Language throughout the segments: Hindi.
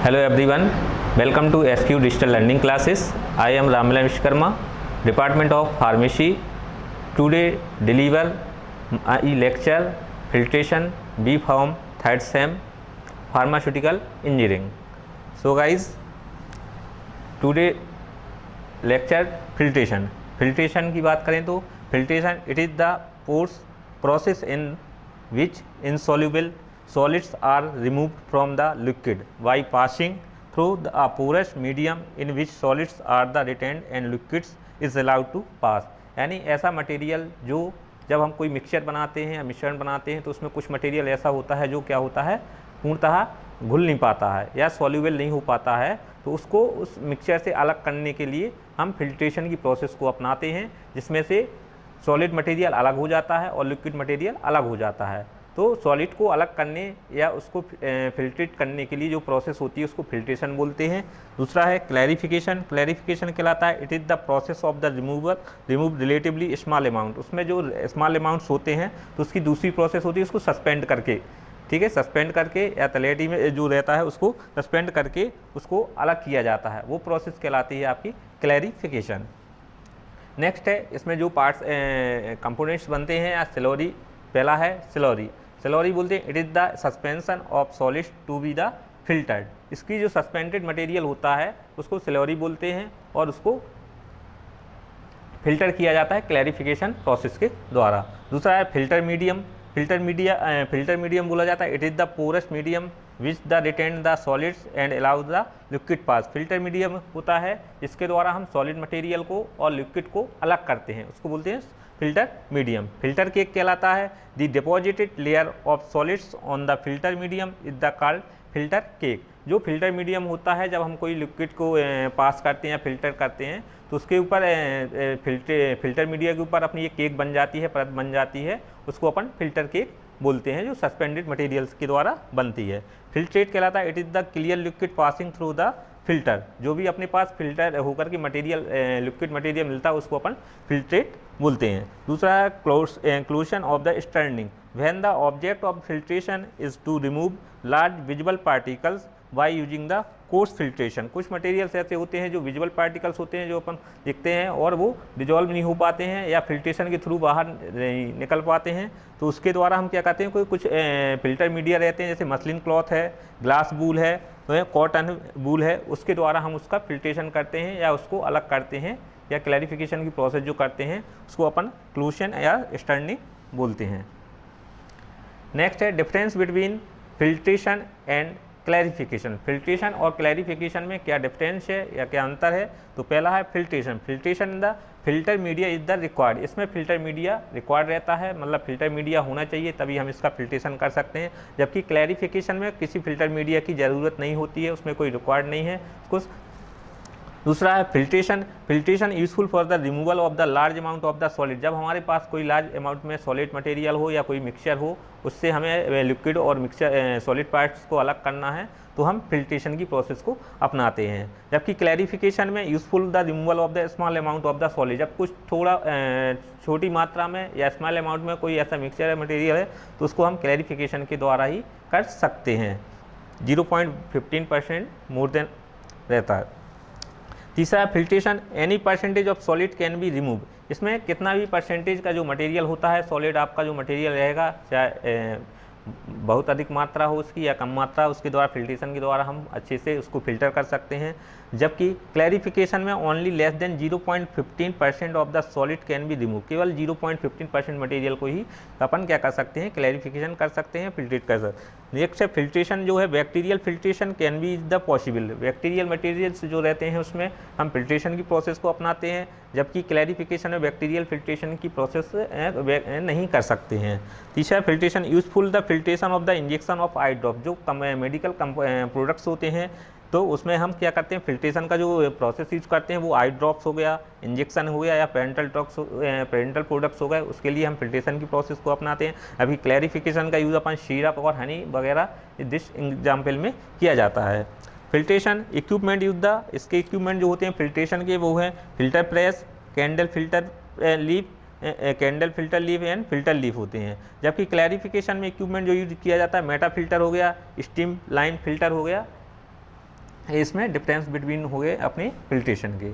Hello everyone, welcome to SQ Digital Learning Classes. I am Ramlal Vishkarma, Department of Pharmacy. Today deliver a lecture Filtration B Pharm third sem Pharmaceutical Engineering. So guys, today lecture filtration. Filtration की बात करें तो filtration it is the process in which insoluble solids are removed from the liquid by passing through a porous medium in which solids are the retained and liquids is allowed to pass. यानी ऐसा मटेरियल जो जब हम कोई मिक्सचर बनाते हैं या मिश्रण बनाते हैं तो उसमें कुछ मटेरियल ऐसा होता है जो क्या होता है, पूर्णतः घुल नहीं पाता है या सॉल्यूबल नहीं हो पाता है, तो उसको उस मिक्सचर से अलग करने के लिए हम फिल्ट्रेशन की प्रोसेस को अपनाते हैं, जिसमें से सॉलिड मटेरियल अलग हो जाता है और लिक्विड मटेरियल अलग हो जाता है। तो सॉलिड को अलग करने या उसको फिल्ट्रेट करने के लिए जो प्रोसेस होती है उसको फिल्ट्रेशन बोलते हैं। दूसरा है क्लैरिफिकेशन। क्लैरिफिकेशन कहलाता है it is the process of the remove relatively small amount. उसमें जो स्मॉल अमाउंट्स होते हैं तो उसकी दूसरी प्रोसेस होती है उसको सस्पेंड करके, ठीक है, सस्पेंड करके या तलहटी में जो रहता है उसको सस्पेंड करके उसको अलग किया जाता है, वो प्रोसेस कहलाती है आपकी क्लैरिफिकेशन। नेक्स्ट है इसमें जो पार्ट्स कंपोनेंट्स बनते हैं या स्लरी। पहला है स्लरी। स्लरी बोलते हैं it is the suspension of solids to be the filtered. इसकी जो सस्पेंडेड मटेरियल होता है उसको स्लरी बोलते हैं और उसको फिल्टर किया जाता है क्लैरिफिकेशन प्रोसेस के द्वारा। दूसरा है फिल्टर मीडियम। फिल्टर मीडियम बोला जाता है it is the porous medium which the retain the solids and allows the liquid pass. Filter medium होता है जिसके द्वारा हम सॉलिड मटेरियल को और लिक्विड को अलग करते हैं, उसको बोलते हैं फिल्टर मीडियम। फिल्टर केक कहलाता है the deposited layer of solids on the filter medium is the called filter cake. जो फिल्टर मीडियम होता है जब हम कोई लिक्विड को पास करते हैं या फिल्टर करते हैं तो उसके ऊपर फिल्टर मीडिया के ऊपर अपनी ये केक बन जाती है, परत बन जाती है, उसको अपन फिल्टर केक बोलते हैं, जो सस्पेंडेड मटेरियल्स के द्वारा बनती है। फिल्ट्रेट कहलाता है it is the clear liquid passing through the filter. जो भी अपने पास फिल्टर होकर के मटेरियल लिक्विड मटेरियल मिलता है उसको अपन फिल्ट्रेट बोलते हैं। दूसरा है closing of the stirring. When the object of filtration is to remove large visible particles by using the coarse filtration. कुछ मटेरियल्स ऐसे होते हैं जो विजिबल पार्टिकल्स होते हैं जो अपन दिखते हैं और वो डिजॉल्व नहीं हो पाते हैं या फिल्ट्रेशन के थ्रू बाहर नहीं निकल पाते हैं, तो उसके द्वारा हम क्या कहते हैं, कुछ फिल्टर मीडिया रहते हैं जैसे मसलिन क्लॉथ है, ग्लास वूल है, कॉटन वूल है, उसके द्वारा हम उसका फिल्ट्रेशन करते हैं या उसको अलग करते हैं या क्लैरिफिकेशन की प्रोसेस जो करते हैं उसको अपन क्लूशन या स्टर्निंग बोलते हैं। नेक्स्ट है difference between filtration and clarification. Filtration और क्लैरिफिकेशन में क्या डिफरेंस है या क्या अंतर है? तो पहला है filtration. Filtration in the filter media is the required. इसमें फिल्टर मीडिया रिक्वायर्ड रहता है, मतलब फिल्टर मीडिया होना चाहिए तभी हम इसका फिल्ट्रेशन कर सकते हैं। जबकि क्लैरिफिकेशन में किसी फिल्टर मीडिया की ज़रूरत नहीं होती है, उसमें कोई रिक्वायर्ड नहीं है उसको। दूसरा है filtration. Filtration useful for the removal of the large amount of the solid. जब हमारे पास कोई लार्ज अमाउंट में सॉलिड मटेरियल हो या कोई मिक्सचर हो, उससे हमें लिक्विड और मिक्सचर सॉलिड पार्ट्स को अलग करना है तो हम फिल्ट्रेशन की प्रोसेस को अपनाते हैं। जबकि क्लैरिफिकेशन में useful the removal of the small amount of the solid. जब कुछ थोड़ा छोटी मात्रा में या स्मॉल अमाउंट में कोई ऐसा मिक्सचर मटेरियल है तो उसको हम क्लैरिफिकेशन के द्वारा ही कर सकते हैं। 0.15% मोर देन रहता है। तीसरा filtration any percentage of solid can be remove. इसमें कितना भी परसेंटेज का जो मटेरियल होता है, सॉलिड आपका जो मटेरियल रहेगा, चाहे बहुत अधिक मात्रा हो उसकी या कम मात्रा, उसके द्वारा फिल्ट्रेशन के द्वारा हम अच्छे से उसको फिल्टर कर सकते हैं। जबकि क्लैरिफिकेशन में only less than 0.15% of the solid can be remove. केवल 0.15% मटेरियल को ही अपन क्या कर सकते हैं, क्लैरिफिकेशन कर सकते हैं, फिल्ट्रेट कर सकते हैं। नेक्स्ट है फिल्ट्रेशन जो है bacterial filtration can be the possible. Bacterial materials जो रहते हैं उसमें हम फिल्ट्रेशन की प्रोसेस को अपनाते हैं, जबकि क्लैरिफिकेशन में बैक्टीरियल फिल्ट्रेशन की प्रोसेस नहीं कर सकते हैं। तीसरा filtration useful the filtration of the injection of I drop. जो मेडिकल प्रोडक्ट्स होते हैं तो उसमें हम क्या करते हैं, फिल्ट्रेशन का जो प्रोसेस यूज करते हैं वो आई ड्रॉप्स हो गया, इंजेक्शन हो गया या पेरेंटल प्रोडक्ट्स हो गए, उसके लिए हम फिल्ट्रेशन की प्रोसेस को अपनाते हैं। अभी क्लैरिफिकेशन का यूज़ अपन सिरप और हनी वगैरह दिस एग्जाम्पल में किया जाता है। फिल्ट्रेशन इक्विपमेंट यूज द, इसके इक्विपमेंट जो होते हैं फिल्ट्रेशन के वो हैं filter press, candle filter leaf and filter leaf होते हैं। जबकि क्लैरिफिकेशन में इक्विपमेंट जो यूज किया जाता है मेटा फिल्टर हो गया, स्टीम लाइन फिल्टर हो गया, इसमें डिफरेंस बिटवीन हो गए अपने फिल्ट्रेशन के।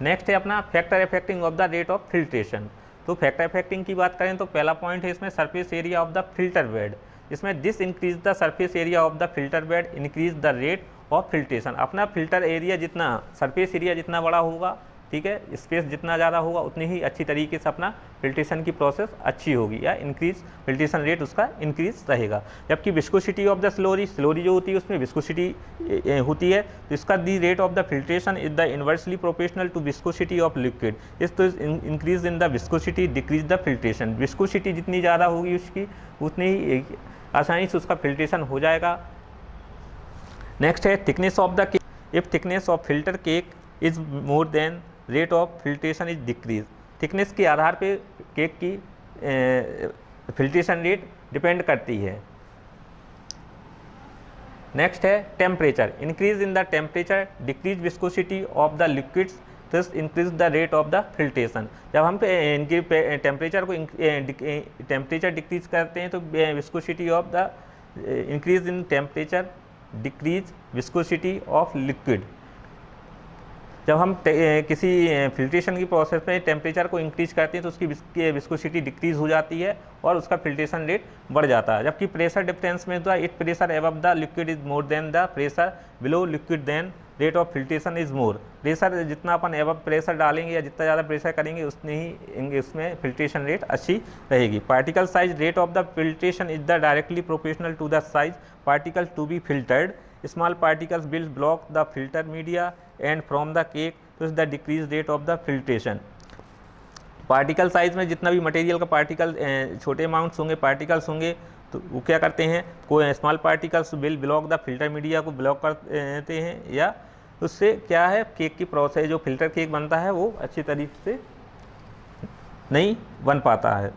नेक्स्ट है अपना factor affecting of the rate of filtration. तो फैक्टर अफेक्टिंग की बात करें तो पहला पॉइंट है इसमें surface area of the filter bed. इसमें this increase the surface area of the filter bed increase the rate of filtration. अपना फिल्टर एरिया जितना, सरफेस एरिया जितना बड़ा होगा, ठीक है, स्पेस जितना ज़्यादा होगा, उतनी ही अच्छी तरीके से अपना फिल्ट्रेशन की प्रोसेस अच्छी होगी या इंक्रीज फिल्ट्रेशन रेट उसका इंक्रीज रहेगा। जबकि विस्कोसिटी ऑफ द स्लोरी जो होती है उसमें विस्कोसिटी होती है, तो इसका the rate of the filtration is the inversely proportional to viscosity of liquid. इस तो increase in the viscosity decrease the filtration. Viscosity जितनी ज़्यादा होगी उसकी, उतनी ही आसानी से उसका फिल्ट्रेशन हो जाएगा। नेक्स्ट है thickness of the cake. If thickness of filter cake is more then rate of filtration is decrease. Thickness के आधार पे केक की फिल्ट्रेशन रेट डिपेंड करती है। नेक्स्ट है temperature. Increase in the temperature decrease viscosity of the liquids, thus increase the rate of the filtration. जब हम इनकी टेम्परेचर को टेम्परेचर डिक्रीज करते हैं तो viscosity of the increase in temperature decrease viscosity of liquid. जब हम किसी फिल्ट्रेशन की प्रोसेस में टेम्परेचर को इंक्रीज करते हैं तो उसकी विस्कोसिटी डिक्रीज हो जाती है और उसका फिल्ट्रेशन रेट बढ़ जाता है। जबकि प्रेशर डिफरेंस में तो it pressure above the liquid is more than the pressure below liquid then rate of filtration is more. Pressure जितना अपन एबव प्रेशर डालेंगे या जितना ज़्यादा प्रेशर करेंगे उतनी ही उसमें फिल्ट्रेशन रेट अच्छी रहेगी। Particle size rate of the filtration is the directly proportional to the size particle to be filtered. Small particles will block the filter media and from the cake to the decreased rate of the filtration। Particle size में जितना भी मटेरियल का पार्टिकल छोटे अमाउंट्स होंगे, पार्टिकल्स होंगे, तो वो क्या करते हैं, कोई small particles will block the filter media को ब्लॉक करते हैं, या उससे क्या है केक की प्रोसेस, जो फिल्टर केक बनता है वो अच्छी तरीके से नहीं बन पाता है।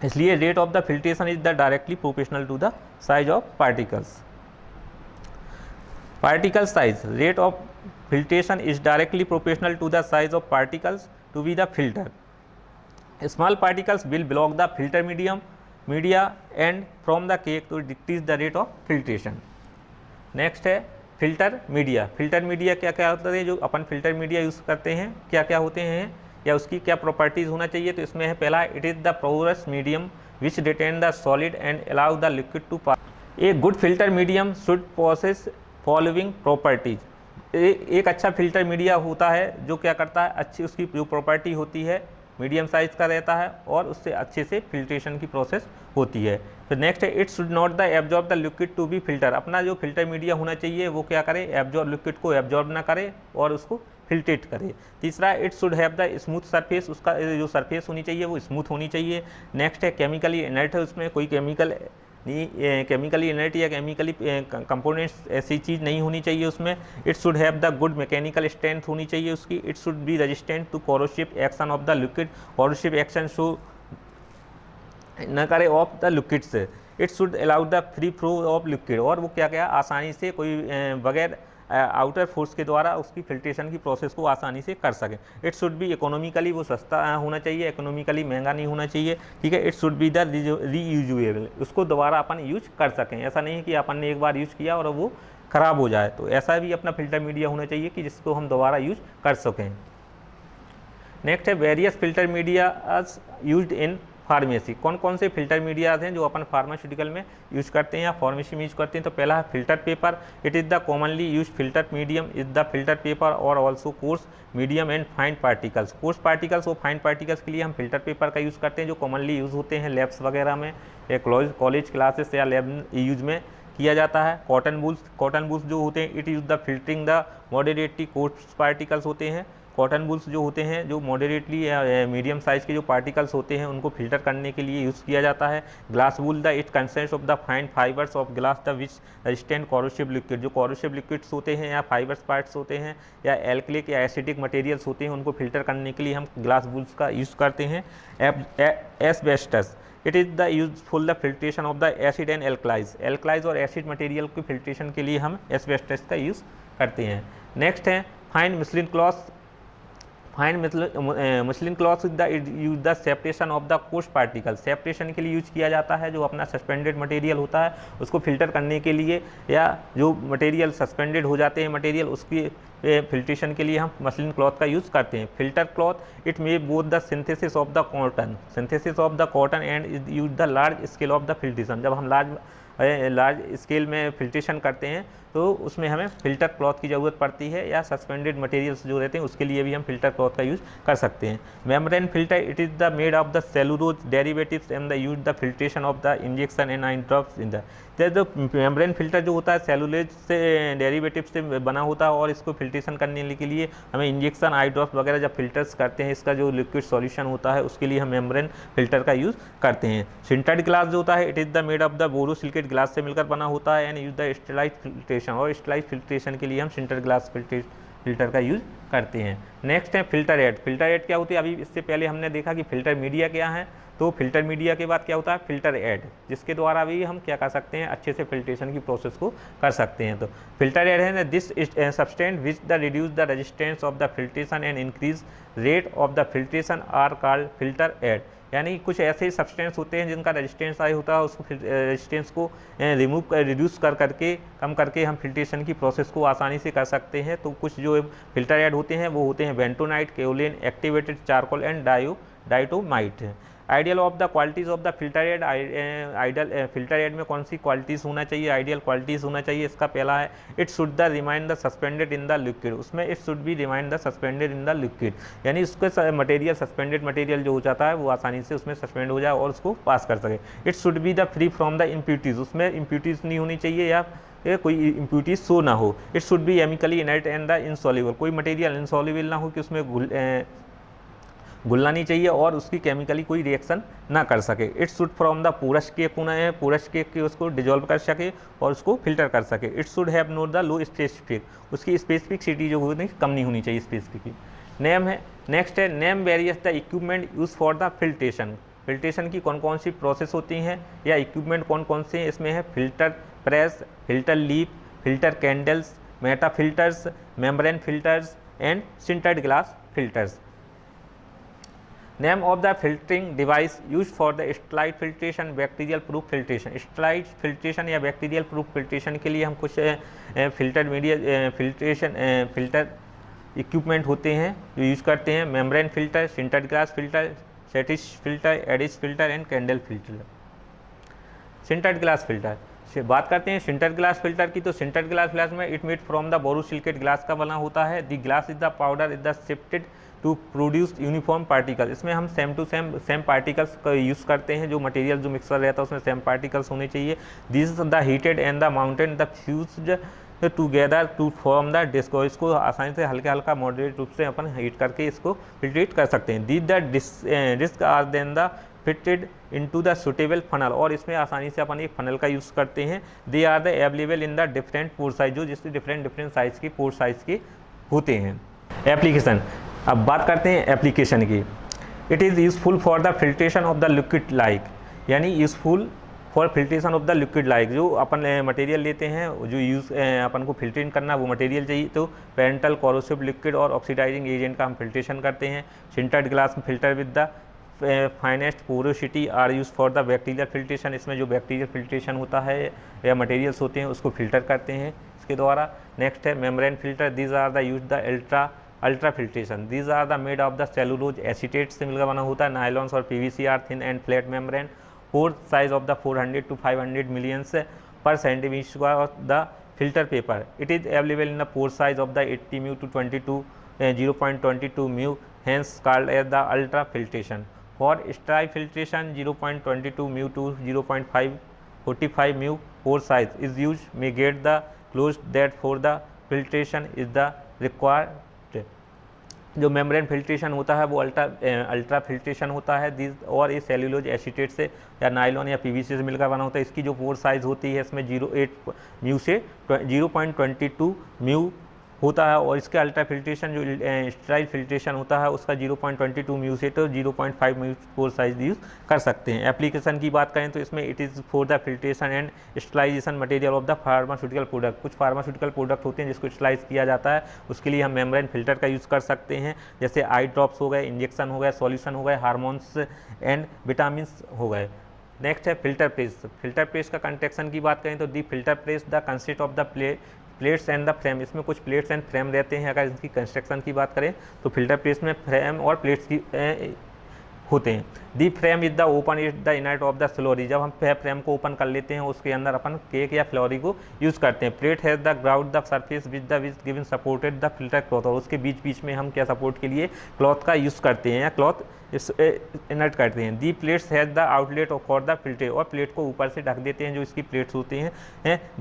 इसलिए rate of the filtration is the directly proportional to the size of particles. Particle size rate of filtration is directly proportional to the size of particles to be the filter। Small particles will block the filter media and from the cake to decrease the rate of filtration। Next है फिल्टर मीडिया। फिल्टर मीडिया क्या क्या होता है, जो अपन फिल्टर मीडिया यूज़ करते हैं क्या क्या होते हैं या उसकी क्या प्रॉपर्टीज़ होना चाहिए। तो इसमें है पहला, it is the porous medium which retain the solid and allow the liquid to pass. A good filter medium should possess following properties. एक अच्छा फिल्टर मीडिया होता है जो क्या करता है, अच्छी उसकी जो प्रॉपर्टी होती है मीडियम साइज़ का रहता है और उससे अच्छे से फिल्ट्रेशन की प्रोसेस होती है। फिर नेक्स्ट है, it should not the absorb the liquid to be filter. अपना जो फिल्टर मीडिया होना चाहिए वो क्या करे, एब्जॉर्ब लिक्विड को एब्जॉर्ब ना करे और उसको फिल्ट्रेट करे। तीसरा, it should have the smooth surface. उसका जो सरफेस होनी चाहिए वो स्मूथ होनी चाहिए। नेक्स्ट है केमिकली इनर्ट है, उसमें कोई केमिकली इनर्ट या केमिकली कंपोनेंट्स ऐसी चीज़ नहीं होनी चाहिए उसमें। It should have the good mechanical strength होनी चाहिए उसकी। It should be resistant to corrosive action of the liquid. Corrosive action show न करे ऑफ द लिक्विड से। It should allow the free flow of liquid, और वो क्या क्या आसानी से कोई बगैर आउटर फोर्स के द्वारा उसकी फिल्ट्रेशन की प्रोसेस को आसानी से कर सकें। इट शुड बी इकोनॉमिकली, वो सस्ता होना चाहिए, इकोनॉमिकली महंगा नहीं होना चाहिए, ठीक है। It should be the reusable, उसको दोबारा अपन यूज कर सकें। ऐसा नहीं है कि अपन ने एक बार यूज किया और वो ख़राब हो जाए, तो ऐसा भी अपना फिल्टर मीडिया होना चाहिए कि जिसको हम दोबारा यूज कर सकें। नेक्स्ट है various filter media used in pharmacy. कौन कौन से फिल्टर मीडियाज हैं जो अपन फार्मास्यूटिकल में यूज करते हैं या फार्मेसी में यूज करते हैं। तो पहला है filter paper. It is the commonly use filter medium is the filter paper और also coarse medium and fine particles. Coarse particles और फाइन पार्टिकल्स के लिए हम फिल्टर पेपर का यूज़ करते हैं, जो कॉमनली यूज़ होते हैं लैब्स वगैरह में या कॉलेज क्लासेस या लैब यूज में किया जाता है। कॉटन बूल्स जो होते हैं, it use the filtering the moderately course particles होते हैं। कॉटन बूल्स जो होते हैं, जो मॉडरेटली या मीडियम साइज़ के जो पार्टिकल्स होते हैं उनको फिल्टर करने के लिए यूज़ किया जाता है। Glass wool the it consist of the fine fibres of glass the which resistant corrosive liquid. जो कोरोसिव लिक्विड्स होते हैं या फाइबर्स पार्ट्स होते हैं या एल्कलिक या एसिडिक मटेरियल्स होते हैं, उनको फिल्टर करने के लिए हम ग्लास बूल्स का यूज़ करते हैं। Asbestos, it is the useful the filtration of the acid and alkalies और एसिड मटेरियल की फिल्ट्रेशन के लिए हम एस्बेस्टस का यूज़ करते हैं। नेक्स्ट है fine fine muslin cloth with the use the separation of the कोस्ट पार्टिकल, सेपरेशन के लिए यूज किया जाता है। जो अपना सस्पेंडेड मटेरियल होता है उसको फिल्टर करने के लिए, या जो मटेरियल सस्पेंडेड हो जाते हैं मटेरियल, उसकी फिल्ट्रेशन के लिए हम मसलिन क्लॉथ का यूज़ करते हैं। Filter cloth it may both the synthesis of the cotton and use the large scale of the filtration. जब हम लार्ज स्केल में फिल्ट्रेशन करते हैं तो उसमें हमें फ़िल्टर क्लॉथ की ज़रूरत पड़ती है, या सस्पेंडेड मटेरियल्स जो रहते हैं उसके लिए भी हम फ़िल्टर क्लॉथ का यूज़ कर सकते हैं। Membrane filter it is the made of the cellulose derivatives and the use the filtration of the injection and eye drops in the. जो मेम्ब्रेन फिल्टर जो होता है सेलुलोज से डेरिवेटिव से बना होता है, और इसको फिल्ट्रेशन करने के लिए हमें इंजेक्शन, आई ड्रॉप्स वगैरह जब फिल्टर्स करते हैं, इसका जो लिक्विड सॉल्यूशन होता है उसके लिए हम मेम्ब्रेन फिल्टर का यूज़ करते हैं। सिंटर्ड ग्लास जो होता है it is the made of the borosilicate glass से मिलकर बना होता है, and use the sterile filtration, और स्टेलाइट फिल्ट्रेशन के लिए हम सिंटर्ड ग्लास फिल्टर का यूज़ करते हैं। नेक्स्ट है फिल्टर हेड। फिल्टर हेड क्या होती है? अभी इससे पहले हमने देखा कि फिल्टर मीडिया क्या है, तो फिल्टर मीडिया के बाद क्या होता है? फिल्टर हेड, जिसके द्वारा भी हम क्या कर सकते हैं? अच्छे से फिल्ट्रेशन की प्रोसेस को कर सकते हैं। तो फिल्टर हेड है this substance which the reduce the resistance of the filtration and increase rate of the filtration are called filter aid. यानी कुछ ऐसे सब्सटेंस होते हैं जिनका रेजिस्टेंस हाई होता है, उसको रेजिस्टेंस को रिड्यूस करके कम करके हम फिल्ट्रेशन की प्रोसेस को आसानी से कर सकते हैं। तो कुछ जो फिल्टर हेड होते हैं वो होते हैं bentonite, kaolin, activated charcoal and diatomite. Ideal of the qualities of the filter head. Ideal filter head में कौन सी क्वालिटीज़ होना चाहिए? आइडियल क्वालिटीज़ होना चाहिए। इसका पहला है it should the remain the suspended in the liquid. उसमें it should be remain the suspended in the liquid, यानी उसके मटेरियल सस्पेंडेड मटेरियल जो हो जाता है वो आसानी से उसमें सस्पेंड हो जाए और उसको पास कर सके। It should be the free from the impurities. उसमें इम्प्यूरिटीज़ नहीं होनी चाहिए या कोई इम्प्यूरिटीज शो ना हो। It should B chemically inert and the insoluble. कोई मटेरियल इनसॉल्युबल ना हो कि उसमें घुलना नहीं चाहिए और उसकी केमिकली कोई रिएक्शन ना कर सके। It should from the porous cake के उसको डिजोल्व कर सके और उसको फिल्टर कर सके। It should have note the low specific, उसकी स्पेसिफिसिटी जो होती है कम नहीं होनी चाहिए स्पेसिफिक। नेम है नेक्स्ट है name various the equipment use for the filtration. Filtration की कौन कौन सी प्रोसेस होती हैं या इक्विपमेंट कौन कौन से हैं? इसमें है filter press, filter leaf, filter candles, meta filters, membrane filters and sintered glass filters. Name of the filtering device use for the sterile filtration, bacterial proof filtration. Sterile filtration या बैक्टीरियल प्रूफ फिल्ट्रेशन के लिए हम कुछ फिल्टर इक्विपमेंट होते हैं जो यूज़ करते हैं। Membrane filter, sintered glass filter, Seitz filter, एडिस filter and candle filter. Sintered glass filter से बात करते हैं सिंटर्ड ग्लास फिल्टर की। तो सिंटर्ड ग्लास फिल्टर में it made from the borosilicate glass का बना होता है। The glass is the powder is the sifted to produce uniform particle. इसमें हम सेम पार्टिकल्स का यूज़ करते हैं। जो मटेरियल जो मिक्सर रहता है उसमें सेम पार्टिकल्स होने चाहिए। This the heated and the mounted the fused together to form the disc. इसको आसानी से हल्का मॉडरेट रूप से अपन हीट करके इसको फिल्ट्रेट कर सकते हैं। The the disc are then the fitted into the suitable funnel, और इसमें आसानी से अपन एक फनल का यूज़ करते हैं। They are the available in the different pore size, जो जिससे डिफरेंट साइज की पोर साइज के होते हैं। एप्लीकेशन, अब बात करते हैं एप्लीकेशन की। It is useful for the filtration of the liquid like, यानी useful for filtration of the liquid like. जो अपन मटेरियल लेते हैं जो यूज़ अपन को फिल्ट्रेट करना वो मटेरियल चाहिए, तो पेरेंटल कोरोसिव लिक्विड और ऑक्सीडाइजिंग एजेंट का हम फिल्ट्रेशन करते हैं। Sintered glass filter with the finest porosity are use for the bacterial filtration. इसमें जो बैक्टीरियल फिल्ट्रेशन होता है या मटेरियल्स होते हैं उसको फिल्टर करते हैं इसके द्वारा। नेक्स्ट है membrane filter. These are the use the ultra filtration. These are the made of the cellulose acetate से मिलकर बना होता है। नायलॉन्स और PVC are thin and flat membrane. Pore size of the 400 to 500 millions per centimeter square of the filter paper. It is available in the pore size of the 80 mu to 0.22 mu, hence called as the ultra filtration. For sterile filtration, 0.22 mu to 0.45 mu pore size is used. May get the closed that for the filtration is the required. जो मेम्ब्रेन फिल्ट्रेशन होता है वो अल्ट्रा फिल्ट्रेशन होता है। दिस और ये सेल्यूलोज एसीटेट से या नायलॉन या पीवीसी से मिलकर बना होता है। इसकी जो पोर साइज़ होती है इसमें 0.8 म्यू से 0.22 म्यू होता है और इसका अल्ट्रा फिल्ट्रेशन जो स्टेराइल फिल्ट्रेशन होता है उसका 0.22 म्यू से तो 0.5 म्यू पोर साइज यूज़ कर सकते हैं। एप्लीकेशन की बात करें तो इसमें it is for the filtration and sterilisation material of the pharmaceutical product. कुछ फार्मास्यूटिकल प्रोडक्ट होते हैं जिसको स्टरलाइज किया जाता है, उसके लिए हम मेम्ब्रेन फिल्टर का यूज़ कर सकते हैं, जैसे आई ड्रॉप्स हो गए, इंजेक्शन हो गए, सॉल्यूशन हो गए, हार्मोन्स एंड विटामिन हो गए। नेक्स्ट है फिल्टर प्रेस। फिल्टर प्रेस का कंस्ट्रक्शन की बात करें तो the filter press the consist of the plates and the frame. इसमें कुछ प्लेट्स एंड फ्रेम रहते हैं। अगर इसकी कंस्ट्रक्शन की बात करें तो फिल्टर प्रेस में फ्रेम और प्लेट्स की होते हैं। The frame is the open is the inlet of the slurry. जब हम फ्रेम को ओपन कर लेते हैं उसके अंदर अपन केक या फ्लोरी को यूज़ करते हैं। Plate has the ground the surface with the which given supported the filter cloth. और उसके बीच बीच में हम क्या सपोर्ट के लिए क्लॉथ का यूज़ करते हैं या क्लॉथ इस इनर्ट करते हैं। The plates has the outlet for the filter. और प्लेट को ऊपर से ढक देते हैं जो इसकी प्लेट्स होती हैं।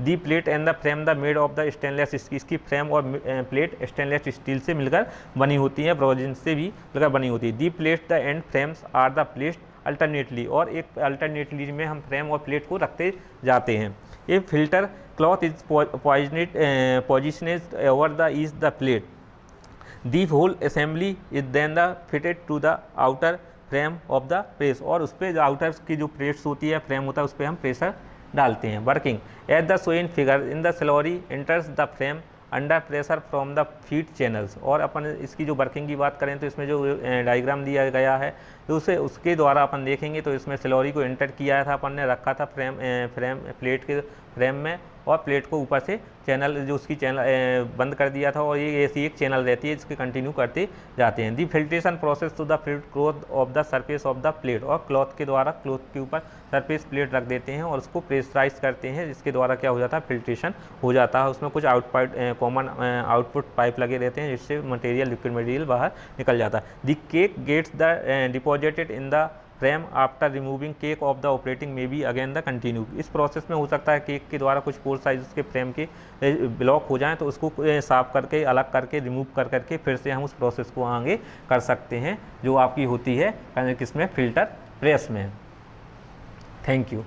The plate and the frame the made of the stainless. इसकी फ्रेम और प्लेट स्टेनलेस स्टील से मिलकर बनी होती है, ब्रोजिन से भी मिलकर बनी होती है। The plate the and frames are the plates alternately. और एक अल्टरनेटली में हम फ्रेम और प्लेट को रखते जाते हैं। ये filter cloth is positioned over the is the plate. The whole assembly is then the fitted to the outer frame of the press. और उस पर जो आउटर की जो प्लेट्स होती है, फ्रेम होता है, उस पर हम प्रेशर डालते हैं। Working at the show in figure in the slurry enters the frame under pressure from the feed channels. और अपन इसकी जो वर्किंग की बात करें तो इसमें जो डायग्राम दिया गया है तो उसके द्वारा अपन देखेंगे तो इसमें स्लोरी को एंटर किया था, अपन ने रखा था प्लेट के फ्रेम में और प्लेट को ऊपर से चैनल जो उसकी चैनल बंद कर दिया था। और ये ऐसी एक चैनल रहती है जिसके कंटिन्यू करते जाते हैं। The filtration process to the filled cloth of the surface of the plate. और क्लॉथ के द्वारा क्लॉथ के ऊपर सरफेस प्लेट रख देते हैं और उसको प्रेशराइज करते हैं, जिसके द्वारा क्या हो जाता है, फिल्ट्रेशन हो जाता है। उसमें कुछ कॉमन आउटपुट पाइप लगे रहते हैं जिससे मटेरियल लिक्विड मटेरियल बाहर निकल जाता है। The cake gets the deposited in the frame after removing cake of the operating में बी अगेन द कंटिन्यू। इस प्रोसेस में हो सकता है केक के द्वारा कुछ पोर साइज के फ्रेम के ब्लॉक हो जाएं तो उसको साफ करके अलग करके रिमूव कर करके फिर से हम उस प्रोसेस को आगे कर सकते हैं जो आपकी होती है किसमें, फिल्टर प्रेस में। Thank you.